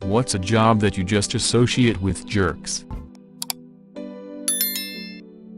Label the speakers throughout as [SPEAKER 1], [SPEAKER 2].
[SPEAKER 1] What's a job that you just associate with jerks?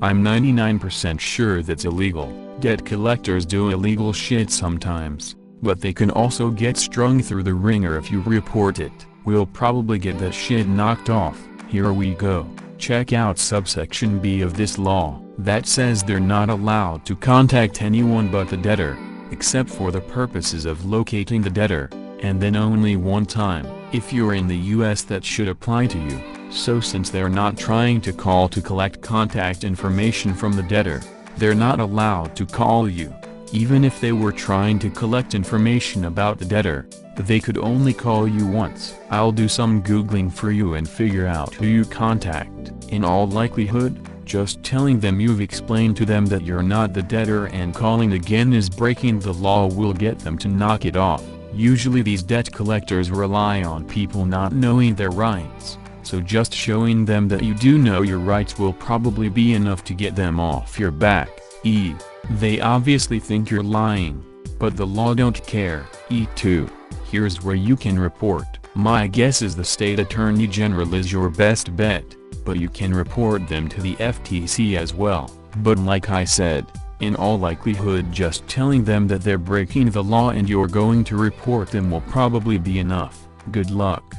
[SPEAKER 1] I'm 99% sure that's illegal. Debt collectors do illegal shit sometimes, but they can also get strung through the ringer if you report it. We'll probably get that shit knocked off. Here we go. Check out subsection B of this law. That says they're not allowed to contact anyone but the debtor, except for the purposes of locating the debtor, and then only one time. If you're in the US, that should apply to you. So since they're not trying to call to collect contact information from the debtor, they're not allowed to call you. Even if they were trying to collect information about the debtor, they could only call you once. I'll do some Googling for you and figure out who you contact. In all likelihood, just telling them you've explained to them that you're not the debtor and calling again is breaking the law will get them to knock it off. Usually these debt collectors rely on people not knowing their rights, so just showing them that you do know your rights will probably be enough to get them off your back. They obviously think you're lying, but the law don't care. E2. Here's where you can report. My guess is the state attorney general is your best bet, but you can report them to the FTC as well. But like I said, in all likelihood just telling them that they're breaking the law and you're going to report them will probably be enough. Good luck.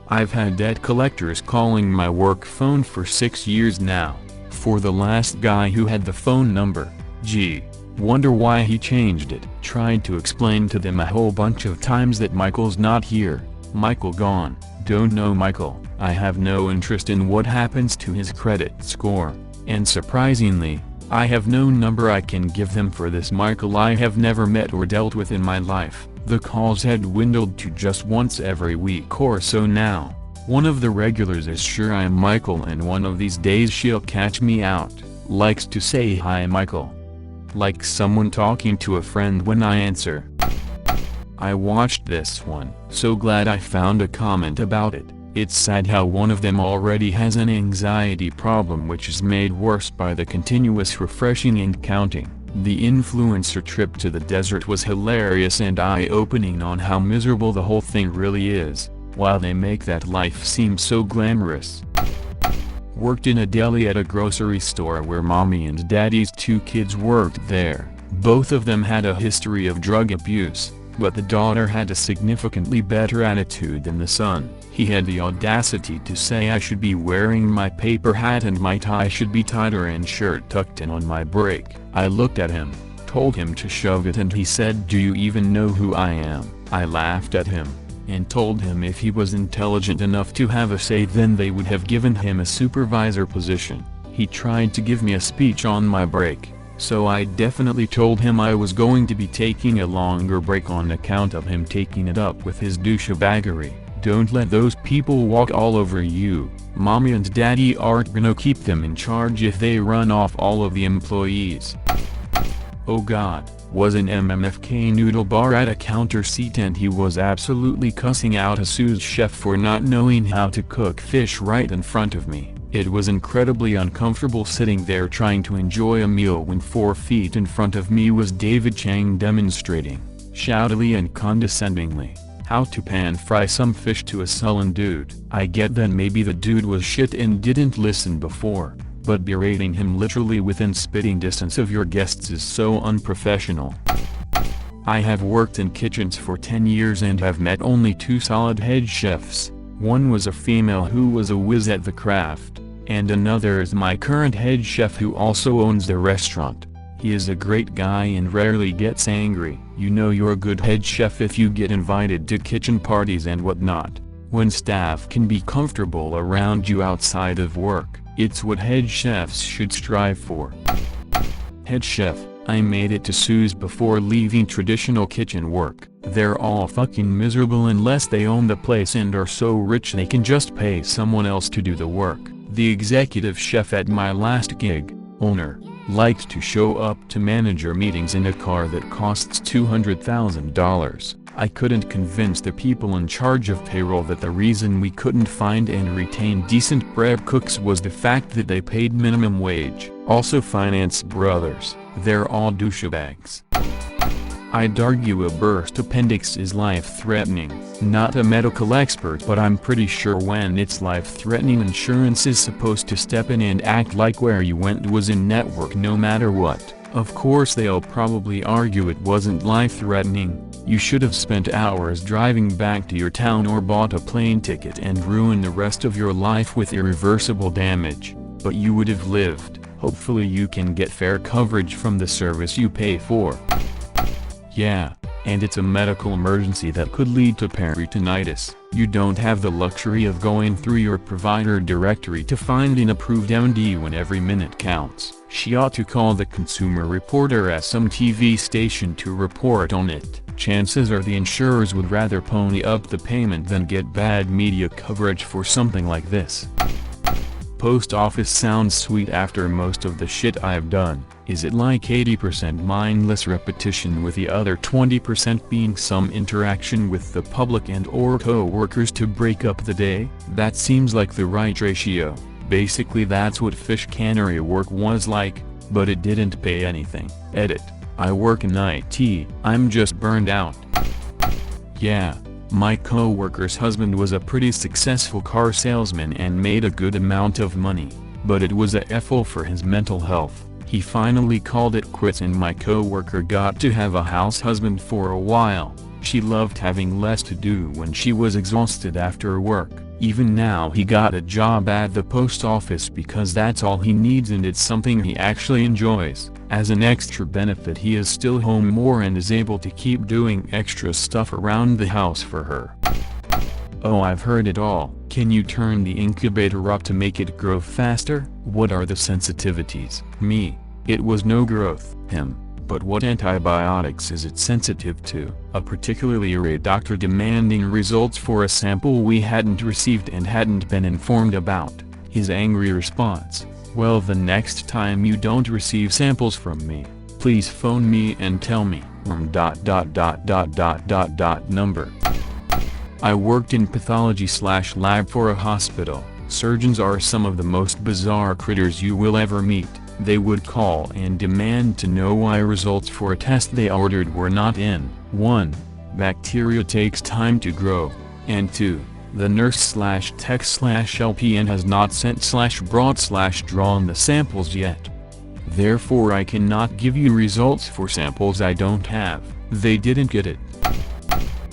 [SPEAKER 1] I've had debt collectors calling my work phone for 6 years now. For the last guy who had the phone number, gee, wonder why he changed it. Tried to explain to them a whole bunch of times that Michael's not here. Michael gone. Don't know Michael. I have no interest in what happens to his credit score. And surprisingly, I have no number I can give them for this Michael I have never met or dealt with in my life. The calls had dwindled to just once every week or so now. One of the regulars is sure I'm Michael and one of these days she'll catch me out. Likes to say hi Michael. Like someone talking to a friend when I answer. I watched this one. So glad I found a comment about it. It's sad how one of them already has an anxiety problem which is made worse by the continuous refreshing and counting. The influencer trip to the desert was hilarious and eye-opening on how miserable the whole thing really is, while they make that life seem so glamorous. Worked in a deli at a grocery store where mommy and daddy's 2 kids worked there. Both of them had a history of drug abuse, but the daughter had a significantly better attitude than the son. He had the audacity to say I should be wearing my paper hat and my tie should be tighter and shirt tucked in on my break. I looked at him, told him to shove it and he said, "Do you even know who I am?" I laughed at him, and told him if he was intelligent enough to have a say then they would have given him a supervisor position. He tried to give me a speech on my break, so I definitely told him I was going to be taking a longer break on account of him taking it up with his douchebaggery. Don't let those people walk all over you. Mommy and daddy aren't gonna keep them in charge if they run off all of the employees. Oh god, was an MMFK noodle bar at a counter seat and he was absolutely cussing out a sous chef for not knowing how to cook fish right in front of me. It was incredibly uncomfortable sitting there trying to enjoy a meal when 4 feet in front of me was David Chang demonstrating, shoutily and condescendingly, how to pan fry some fish to a sullen dude. I get that maybe the dude was shit and didn't listen before, but berating him literally within spitting distance of your guests is so unprofessional. I have worked in kitchens for 10 years and have met only 2 solid head chefs. One was a female who was a whiz at the craft, and another is my current head chef who also owns the restaurant. He is a great guy and rarely gets angry. You know you're a good head chef if you get invited to kitchen parties and whatnot, when staff can be comfortable around you outside of work. It's what head chefs should strive for. Head chef, I made it to sous before leaving traditional kitchen work. They're all fucking miserable unless they own the place and are so rich they can just pay someone else to do the work. The executive chef at my last gig, owner, liked to show up to manager meetings in a car that costs $200,000. I couldn't convince the people in charge of payroll that the reason we couldn't find and retain decent prep cooks was the fact that they paid minimum wage. Also finance brothers, they're all douchebags. I'd argue a burst appendix is life-threatening. Not a medical expert, but I'm pretty sure when it's life-threatening, insurance is supposed to step in and act like where you went was in network no matter what. Of course they'll probably argue it wasn't life-threatening. You should have spent hours driving back to your town or bought a plane ticket and ruined the rest of your life with irreversible damage. But you would have lived. Hopefully you can get fair coverage from the service you pay for. Yeah, and it's a medical emergency that could lead to peritonitis. You don't have the luxury of going through your provider directory to find an approved MD when every minute counts. She ought to call the Consumer Reporter at some TV station to report on it. Chances are the insurers would rather pony up the payment than get bad media coverage for something like this. Post office sounds sweet after most of the shit I've done. Is it like 80% mindless repetition with the other 20% being some interaction with the public and or co-workers to break up the day? That seems like the right ratio. Basically that's what fish cannery work was like, but it didn't pay anything. Edit. I work in IT. I'm just burned out. Yeah. My co-worker's husband was a pretty successful car salesman and made a good amount of money, but it was a F-ll for his mental health. He finally called it quits and my co-worker got to have a house husband for a while. She loved having less to do when she was exhausted after work. Even now he got a job at the post office because that's all he needs and it's something he actually enjoys. As an extra benefit he is still home more and is able to keep doing extra stuff around the house for her. Oh, I've heard it all. Can you turn the incubator up to make it grow faster? What are the sensitivities? Me. It was no growth. Him. But what antibiotics is it sensitive to? A particularly irate doctor demanding results for a sample we hadn't received and hadn't been informed about. His angry response: well, the next time you don't receive samples from me, please phone me and tell me. Number. I worked in pathology/lab for a hospital. Surgeons are some of the most bizarre critters you will ever meet. They would call and demand to know why results for a test they ordered were not in. 1. Bacteria takes time to grow. And 2. The nurse/tech/LPN has not sent/brought/drawn the samples yet. Therefore I cannot give you results for samples I don't have. They didn't get it.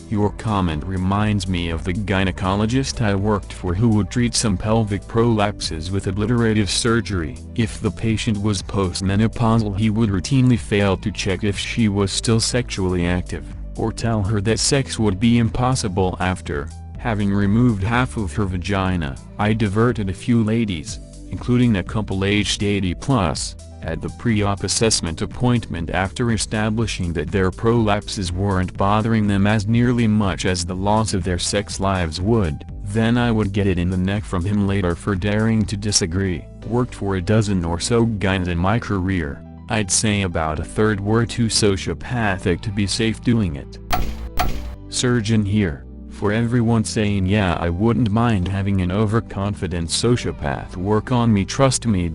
[SPEAKER 1] Your comment reminds me of the gynecologist I worked for who would treat some pelvic prolapses with obliterative surgery. If the patient was postmenopausal he would routinely fail to check if she was still sexually active, or tell her that sex would be impossible after having removed half of her vagina. I diverted a few ladies, including a couple aged 80+, at the pre-op assessment appointment after establishing that their prolapses weren't bothering them as nearly much as the loss of their sex lives would. Then I would get it in the neck from him later for daring to disagree. Worked for a dozen or so gyns in my career. I'd say about a third were too sociopathic to be safe doing it. Surgeon here. For everyone saying yeah, I wouldn't mind having an overconfident sociopath work on me, trust me. You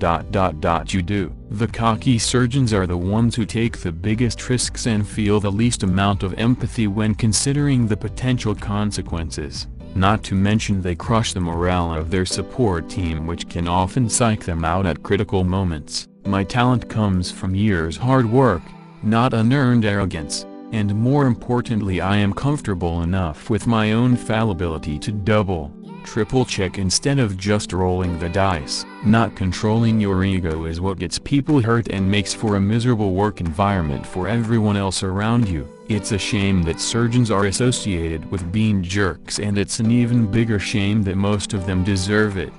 [SPEAKER 1] do. The cocky surgeons are the ones who take the biggest risks and feel the least amount of empathy when considering the potential consequences. Not to mention they crush the morale of their support team, which can often psych them out at critical moments. My talent comes from years hard work, not unearned arrogance. And more importantly, I am comfortable enough with my own fallibility to double, triple check instead of just rolling the dice. Not controlling your ego is what gets people hurt and makes for a miserable work environment for everyone else around you. It's a shame that surgeons are associated with being jerks, and it's an even bigger shame that most of them deserve it.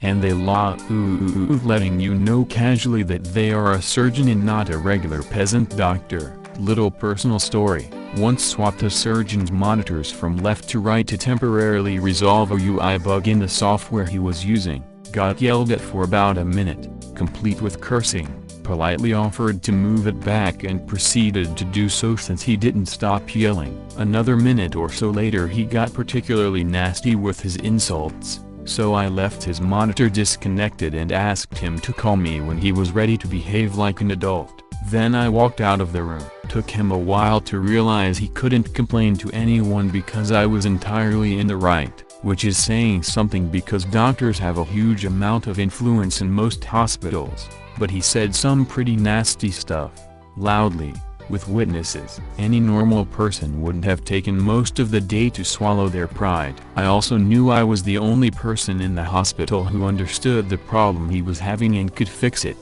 [SPEAKER 1] And they letting you know casually that they are a surgeon and not a regular peasant doctor. Little personal story. Once swapped a surgeon's monitors from left to right to temporarily resolve a UI bug in the software he was using. Got yelled at for about a minute, complete with cursing. Politely offered to move it back and proceeded to do so since he didn't stop yelling. Another minute or so later he got particularly nasty with his insults. So I left his monitor disconnected and asked him to call me when he was ready to behave like an adult. Then I walked out of the room. Took him a while to realize he couldn't complain to anyone because I was entirely in the right, which is saying something because doctors have a huge amount of influence in most hospitals, but he said some pretty nasty stuff, loudly, with witnesses. Any normal person wouldn't have taken most of the day to swallow their pride. I also knew I was the only person in the hospital who understood the problem he was having and could fix it.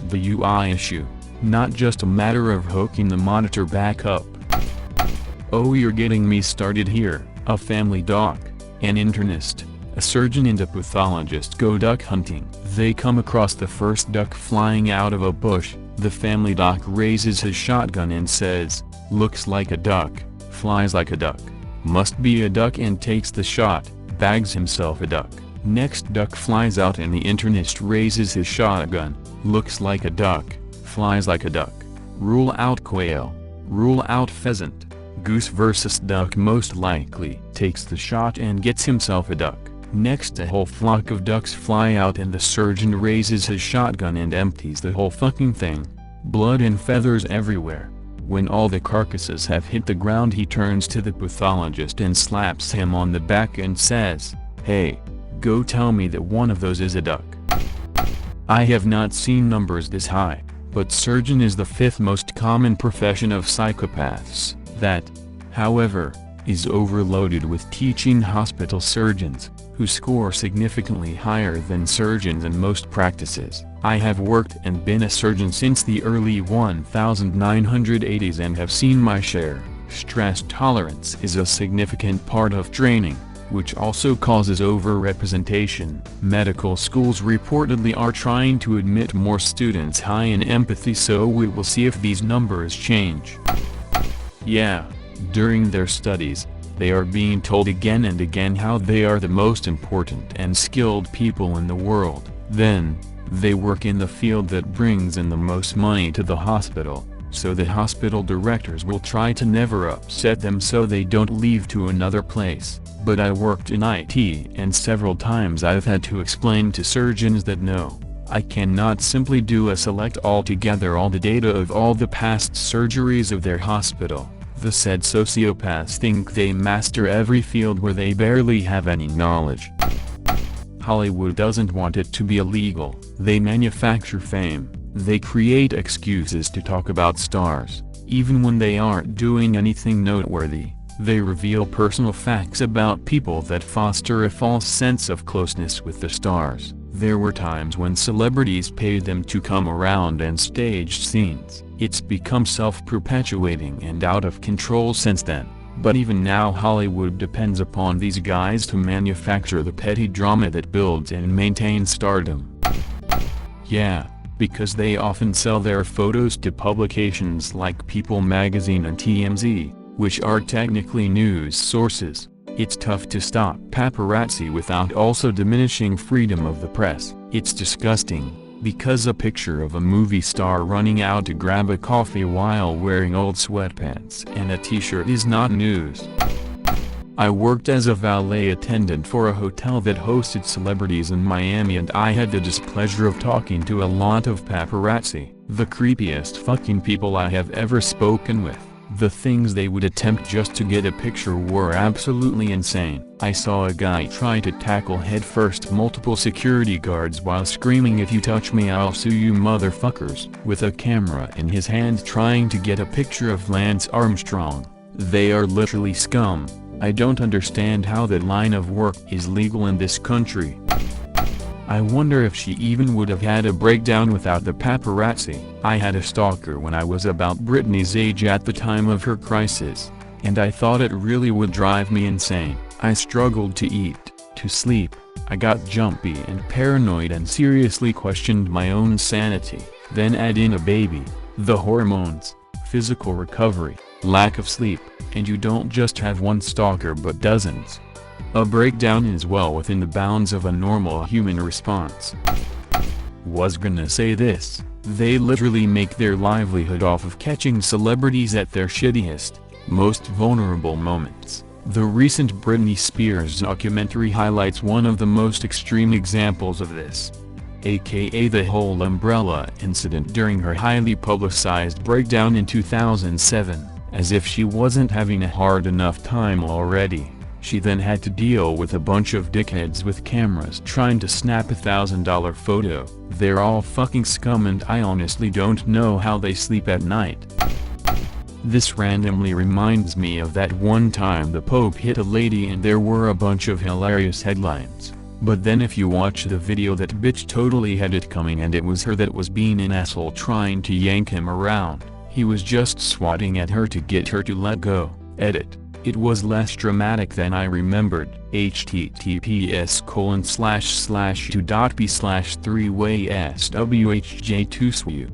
[SPEAKER 1] The UI issue. Not just a matter of hooking the monitor back up. Oh, you're getting me started here. A family doc, an internist, a surgeon and a pathologist go duck hunting. They come across the first duck flying out of a bush. The family doc raises his shotgun and says, "Looks like a duck, flies like a duck. Must be a duck," and takes the shot, bags himself a duck. Next duck flies out and the internist raises his shotgun. "Looks like a duck, flies like a duck. Rule out quail. Rule out pheasant. Goose versus duck most likely." Takes the shot and gets himself a duck. Next a whole flock of ducks fly out and the surgeon raises his shotgun and empties the whole fucking thing. Blood and feathers everywhere. When all the carcasses have hit the ground he turns to the pathologist and slaps him on the back and says, "Hey, go tell me that one of those is a duck." I have not seen numbers this high, but surgeon is the 5th most common profession of psychopaths. That, however, is overloaded with teaching hospital surgeons, who score significantly higher than surgeons in most practices. I have worked and been a surgeon since the early 1980s and have seen my share. Stress tolerance is a significant part of training, which also causes overrepresentation. Medical schools reportedly are trying to admit more students high in empathy, so we will see if these numbers change. Yeah, during their studies, they are being told again and again how they are the most important and skilled people in the world. Then, they work in the field that brings in the most money to the hospital, so the hospital directors will try to never upset them so they don't leave to another place. But I worked in IT and several times I've had to explain to surgeons that no, I cannot simply do a select altogether all the data of all the past surgeries of their hospital. The said sociopaths think they master every field where they barely have any knowledge. Hollywood doesn't want it to be illegal. They manufacture fame. They create excuses to talk about stars, even when they aren't doing anything noteworthy. They reveal personal facts about people that foster a false sense of closeness with the stars. There were times when celebrities paid them to come around and stage scenes. It's become self-perpetuating and out of control since then. But even now Hollywood depends upon these guys to manufacture the petty drama that builds and maintains stardom. Yeah, because they often sell their photos to publications like People magazine and TMZ, which are technically news sources. It's tough to stop paparazzi without also diminishing freedom of the press. It's disgusting, because a picture of a movie star running out to grab a coffee while wearing old sweatpants and a t-shirt is not news. I worked as a valet attendant for a hotel that hosted celebrities in Miami and I had the displeasure of talking to a lot of paparazzi, the creepiest fucking people I have ever spoken with. The things they would attempt just to get a picture were absolutely insane. I saw a guy try to tackle headfirst multiple security guards while screaming, "If you touch me I'll sue you motherfuckers," with a camera in his hand trying to get a picture of Lance Armstrong. They are literally scum. I don't understand how that line of work is legal in this country. I wonder if she even would have had a breakdown without the paparazzi. I had a stalker when I was about Britney's age at the time of her crisis, and I thought it really would drive me insane. I struggled to eat, to sleep, I got jumpy and paranoid and seriously questioned my own sanity. Then add in a baby, the hormones, physical recovery, lack of sleep, and you don't just have one stalker but dozens. A breakdown is well within the bounds of a normal human response. Was gonna say this, they literally make their livelihood off of catching celebrities at their shittiest, most vulnerable moments. The recent Britney Spears documentary highlights one of the most extreme examples of this. aka the whole umbrella incident during her highly publicized breakdown in 2007, as if she wasn't having a hard enough time already. She then had to deal with a bunch of dickheads with cameras trying to snap a $1,000 photo. They're all fucking scum and I honestly don't know how they sleep at night. This randomly reminds me of that one time the Pope hit a lady and there were a bunch of hilarious headlines. But then if you watch the video, that bitch totally had it coming and it was her that was being an asshole trying to yank him around. He was just swatting at her to get her to let go. Edit. It was less dramatic than I remembered. https://2.b/3way/swhj2swu.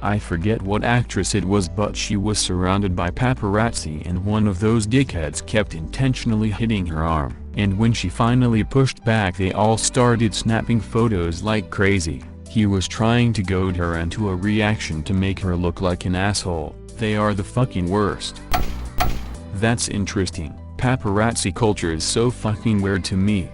[SPEAKER 1] I forget what actress it was, but she was surrounded by paparazzi and one of those dickheads kept intentionally hitting her arm, and when she finally pushed back they all started snapping photos like crazy. He was trying to goad her into a reaction to make her look like an asshole. They are the fucking worst. That's interesting. Paparazzi culture is so fucking weird to me.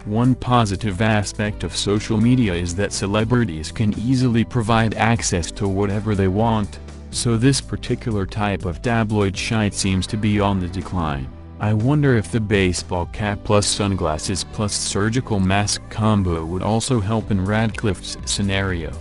[SPEAKER 1] One positive aspect of social media is that celebrities can easily provide access to whatever they want, so this particular type of tabloid shite seems to be on the decline. I wonder if the baseball cap plus sunglasses plus surgical mask combo would also help in Radcliffe's scenario.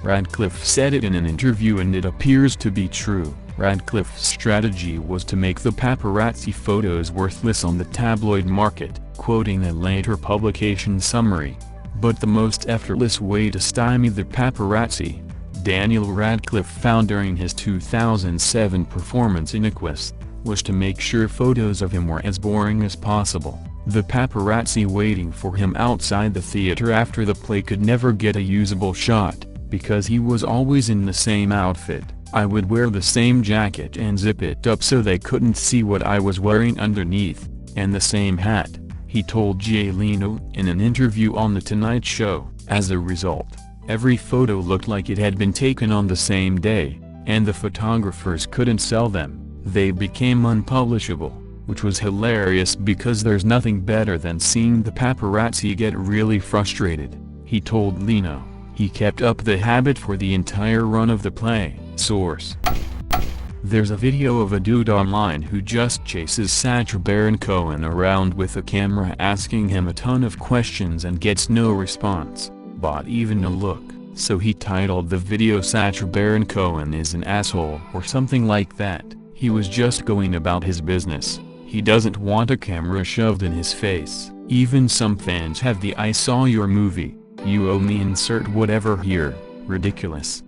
[SPEAKER 1] Radcliffe said it in an interview and it appears to be true. Radcliffe's strategy was to make the paparazzi photos worthless on the tabloid market, quoting the later publication summary. But the most effortless way to stymie the paparazzi, Daniel Radcliffe found during his 2007 performance in Equus, was to make sure photos of him were as boring as possible. The paparazzi waiting for him outside the theater after the play could never get a usable shot, because he was always in the same outfit. I would wear the same jacket and zip it up so they couldn't see what I was wearing underneath, and the same hat, he told Jay Leno in an interview on The Tonight Show. As a result, every photo looked like it had been taken on the same day, and the photographers couldn't sell them. They became unpublishable, which was hilarious because there's nothing better than seeing the paparazzi get really frustrated, he told Leno. He kept up the habit for the entire run of the play. Source. There's a video of a dude online who just chases Sacha Baron Cohen around with a camera asking him a ton of questions and gets no response, not even a look, so he titled the video "Sacha Baron Cohen is an asshole" or something like that. He was just going about his business. He doesn't want a camera shoved in his face. Even some fans have the "I saw your movie, you owe me insert whatever here" ridiculous.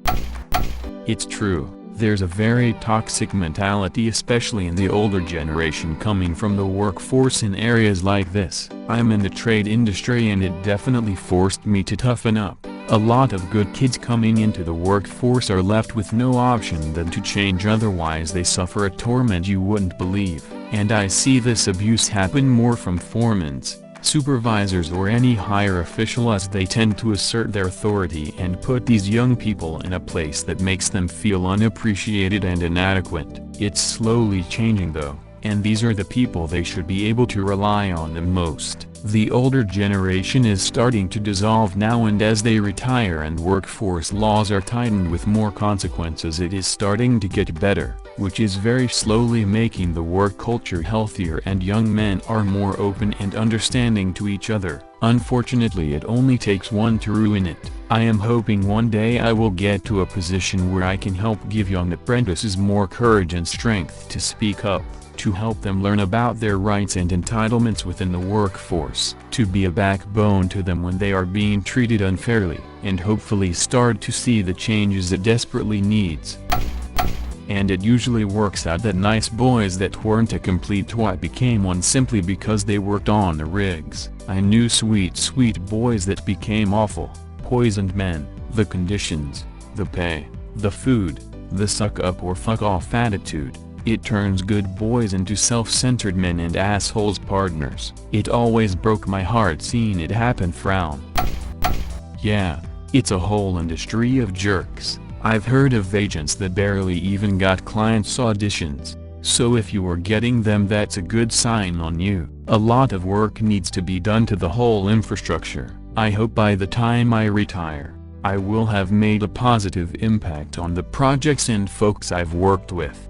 [SPEAKER 1] It's true, there's a very toxic mentality especially in the older generation coming from the workforce in areas like this. I'm in the trade industry and it definitely forced me to toughen up. A lot of good kids coming into the workforce are left with no option than to change, otherwise they suffer a torment you wouldn't believe. And I see this abuse happen more from foremans, supervisors or any higher official, as they tend to assert their authority and put these young people in a place that makes them feel unappreciated and inadequate. It's slowly changing though, and these are the people they should be able to rely on the most. The older generation is starting to dissolve now, and as they retire and workforce laws are tightened with more consequences, it is starting to get better, which is very slowly making the work culture healthier and young men are more open and understanding to each other. Unfortunately, it only takes one to ruin it. I am hoping one day I will get to a position where I can help give young apprentices more courage and strength to speak up, to help them learn about their rights and entitlements within the workforce, to be a backbone to them when they are being treated unfairly, and hopefully start to see the changes it desperately needs. And it usually works out that nice boys that weren't a complete twat became one simply because they worked on the rigs. I knew sweet boys that became awful, poisoned men. The conditions, the pay, the food, the suck up or fuck off attitude. It turns good boys into self-centered men and assholes partners. It always broke my heart seeing it happen. Frown. Yeah, it's a whole industry of jerks. I've heard of agents that barely even got clients' auditions, so if you are getting them, that's a good sign on you. A lot of work needs to be done to the whole infrastructure, I hope by the time I retire, I will have made a positive impact on the projects and folks I've worked with.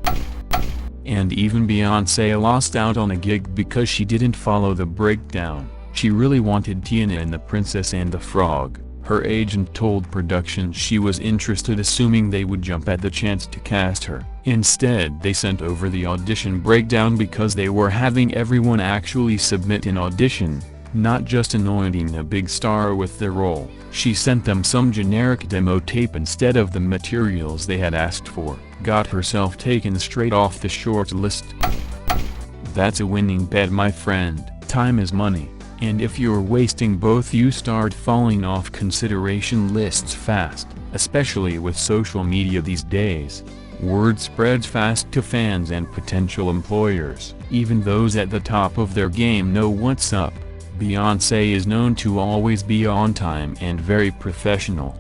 [SPEAKER 1] And even Beyoncé lost out on a gig because she didn't follow the breakdown. She really wanted Tiana in The Princess and the Frog. Her agent told production she was interested, assuming they would jump at the chance to cast her. Instead, they sent over the audition breakdown because they were having everyone actually submit an audition, not just anointing a big star with the role. She sent them some generic demo tape instead of the materials they had asked for. Got herself taken straight off the short list. That's a winning bet, my friend. Time is money. And if you're wasting both, you start falling off consideration lists fast, especially with social media these days. Word spreads fast to fans and potential employers. Even those at the top of their game know what's up. Beyoncé is known to always be on time and very professional.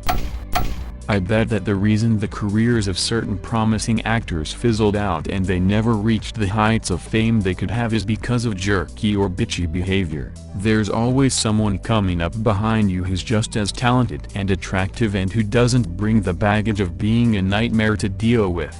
[SPEAKER 1] I bet that the reason the careers of certain promising actors fizzled out and they never reached the heights of fame they could have is because of jerky or bitchy behavior. There's always someone coming up behind you who's just as talented and attractive and who doesn't bring the baggage of being a nightmare to deal with.